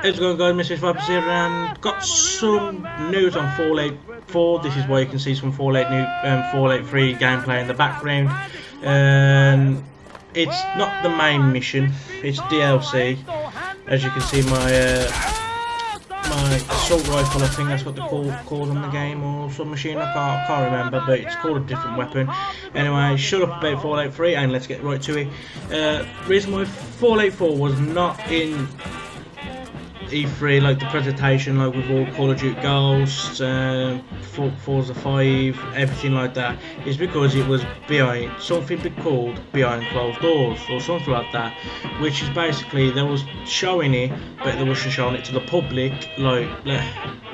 How's it going, guys? Mr. Vibes here, and got some news on Fallout 4. This is where you can see some Fallout 3 gameplay in the background. It's not the main mission; it's DLC. As you can see, my assault rifle, I think that's what they're called on the game, or submachine. I can't remember, but it's called a different weapon. Anyway, shut up about Fallout 3, and let's get right to it. Reason why Fallout 4 was not in E3, like the presentation, like with all Call of Duty Ghosts, Forza 5, everything like that, is because it was behind something called behind closed doors or something like that, which is basically they was showing it, but they wasn't showing it to the public, like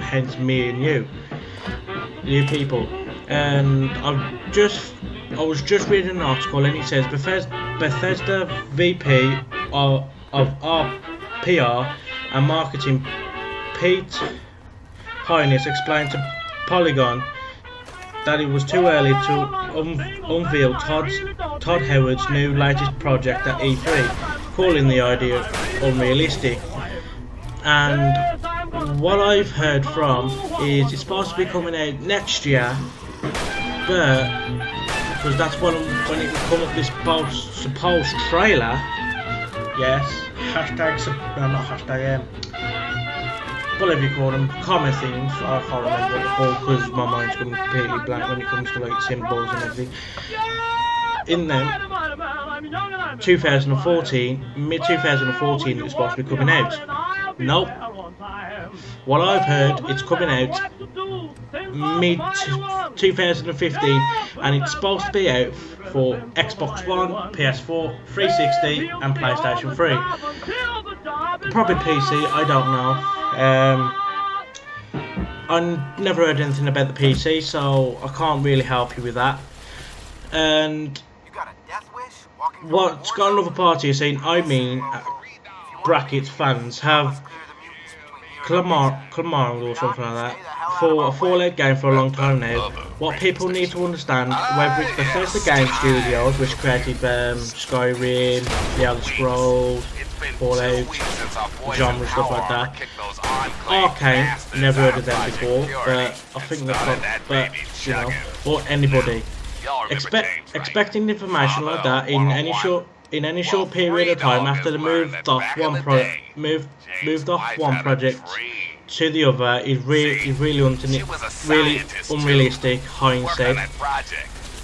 hence me and you people. And I was just reading an article, and it says Bethesda VP of PR and marketing Pete Hines explained to Polygon that it was too early to unveil Todd Howard's new latest project at E3, calling the idea unrealistic. And what I've heard from is it's supposed to be coming out next year, but because that's when it will come up, this supposed trailer. Yes, whatever you call them, comment things. I can't remember what they're called because my mind's going completely blank when it comes to like symbols and everything. In them, 2014, mid-2014, it's supposed to be coming out. Nope. What I've heard, it's coming out mid-2015, and it's supposed to be out for Xbox One, PS4, 360 and PlayStation 3. Probably PC, I don't know. I never heard anything about the PC, so I can't really help you with that. And what's got another party saying, I mean, brackets fans have clamored or something like that for a Fallout game for a long time now. What people need to understand, whether it's Bethesda Game Studios, which created Skyrim, The Elder Scrolls, Fallout, genre stuff like that. Arcane, never heard of them before, but I think they've got, but you know, or anybody. Expecting information like that in any short period of time after they moved off one project to the other is really unrealistic, hindsight.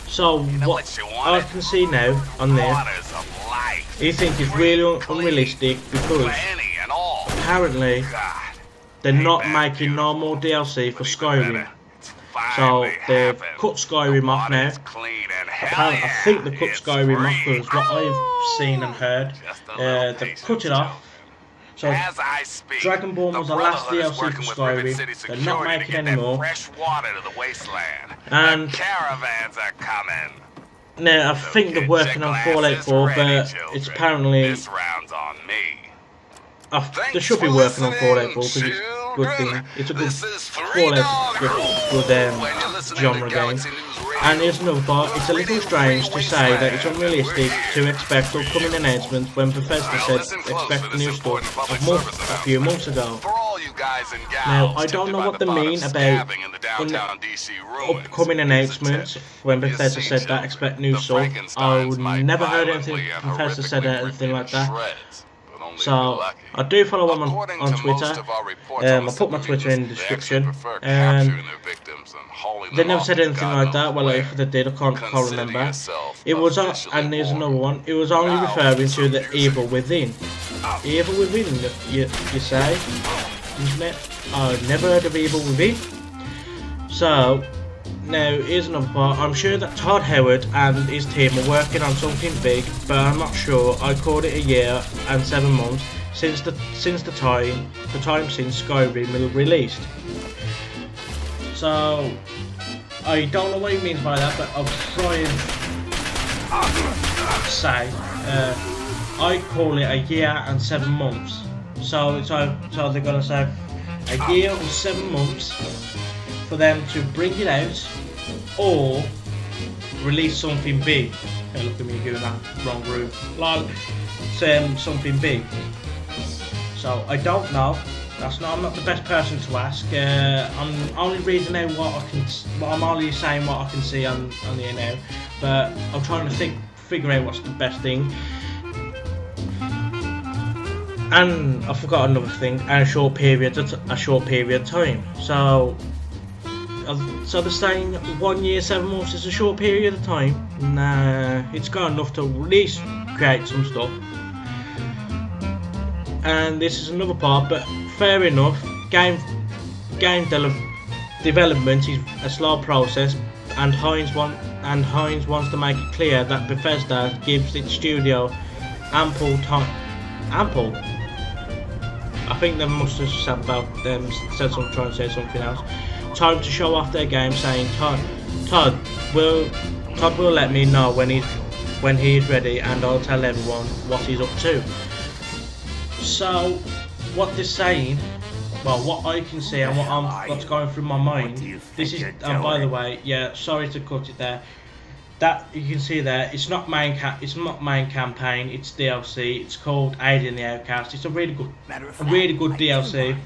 So what I can see now on there, I think it's really unrealistic because apparently they're not making no more DLC for Skyrim. So they've cut Skyrim off now. Apparently, I think they cut Skyrim off because what I've seen and heard, they've cut it off. So Dragonborn was the last DLC for Skyrim. They're not making it anymore. And now I think they're working on Fallout 4, but it's apparently they should be working on Fallout 4 because it's a good thing. It's a good Fallout, good genre game. And here's another part, it's a little strange to say that it's unrealistic to expect upcoming announcements when Bethesda said expect new stuff a few months ago. Now, I don't know what they mean about upcoming announcements when Bethesda said that expect new stuff. I've never heard anything Bethesda said anything like that. So, I do follow them on Twitter. I'll put my Twitter in the description. They never said anything like that. Well, if they did, I can't remember. It was, and there's another one. It was only referring to the evil within. Evil within, you say? Isn't it? I've never heard of evil within. So, now here's another part. I'm sure that Todd Howard and his team are working on something big, but I'm not sure. I called it a year and 7 months since the time since Skyrim was released. So I don't know what he means by that, but I'll try and say I call it a year and 7 months. So they're gonna say a year and 7 months for them to bring it out or release something big. Hey, look at me doing that wrong room. Like something big. So I don't know. I'm not the best person to ask. I'm only reading out I'm only saying what I can see on the internet. But I'm trying to figure out what's the best thing. And I forgot another thing. And a short period of time. So they're saying 1 year, 7 months is a short period of time. Nah, it's got enough to at least create some stuff. And this is another part, but fair enough. Game development is a slow process, and Hines wants to make it clear that Bethesda gives its studio ample time. Ample. I think they must have said trying to say something else. Time to show off their game, saying Todd will let me know when he's ready, and I'll tell everyone what he's up to. So what they're saying, well, what I can see and what's going through my mind, this is, and by the way, yeah, sorry to cut it there. That you can see there, it's not main campaign, it's DLC. It's called Aid in the Outcast. It's a really good DLC.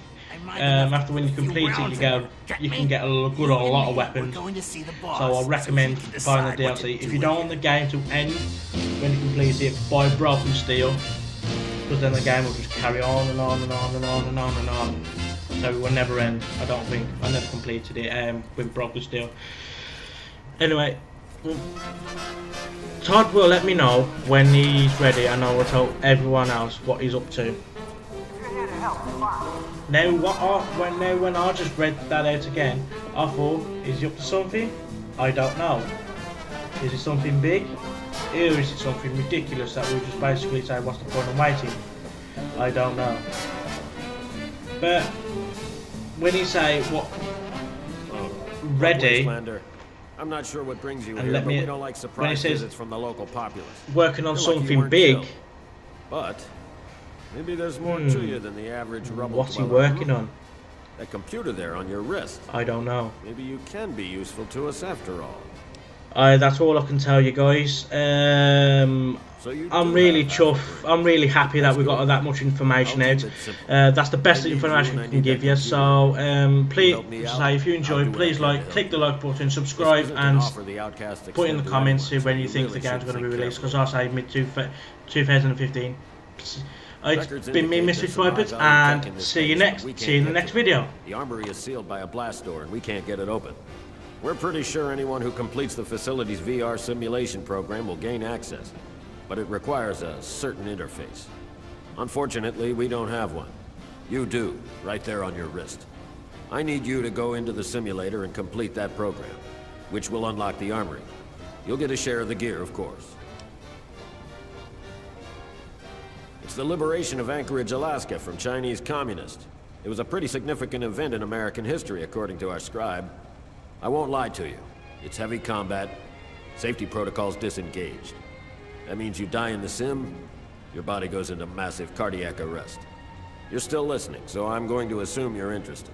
After when you complete it, you can get a lot of weapons. So I recommend buying the DLC. If you don't want the game to end when you complete it, buy Broken Steel, because then the game will just carry on and on and on and on and on and on. So it will never end. I don't think. I never completed it with Broken Steel. Anyway, Todd will let me know when he's ready, and I will tell everyone else what he's up to. Now, when I just read that out again, I thought, is he up to something? I don't know. Is it something big? Or is it something ridiculous that we just basically say, what's the point of waiting? I don't know. But when you say what ready, I'm not sure what brings you here, but we don't like surprise visits from the local populace. Working on something big. But maybe there's more to you than the average rubble. What's he working on? That computer there on your wrist. I don't know. Maybe you can be useful to us after all. That's all I can tell you guys. I'm really chuffed. I'm really happy that we got that much information out. That's the best information we can give you. So please, if you enjoyed, please click the like button, subscribe, and put in the comments when you think the game's going to be released. Because I say mid 2015. It's been me, Mr. Swipert, and see you in the next video. The armory is sealed by a blast door, and we can't get it open. We're pretty sure anyone who completes the facility's VR simulation program will gain access, but it requires a certain interface. Unfortunately, we don't have one. You do, right there on your wrist. I need you to go into the simulator and complete that program, which will unlock the armory. You'll get a share of the gear, of course. It's the liberation of Anchorage, Alaska from Chinese communists. It was a pretty significant event in American history, according to our scribe. I won't lie to you. It's heavy combat, safety protocols disengaged. That means you die in the sim, your body goes into massive cardiac arrest. You're still listening, so I'm going to assume you're interested.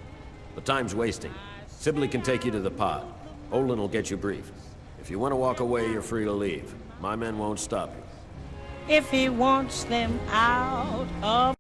But time's wasting. Sibley can take you to the pod. Olin will get you briefed. If you want to walk away, you're free to leave. My men won't stop you. If he wants them out of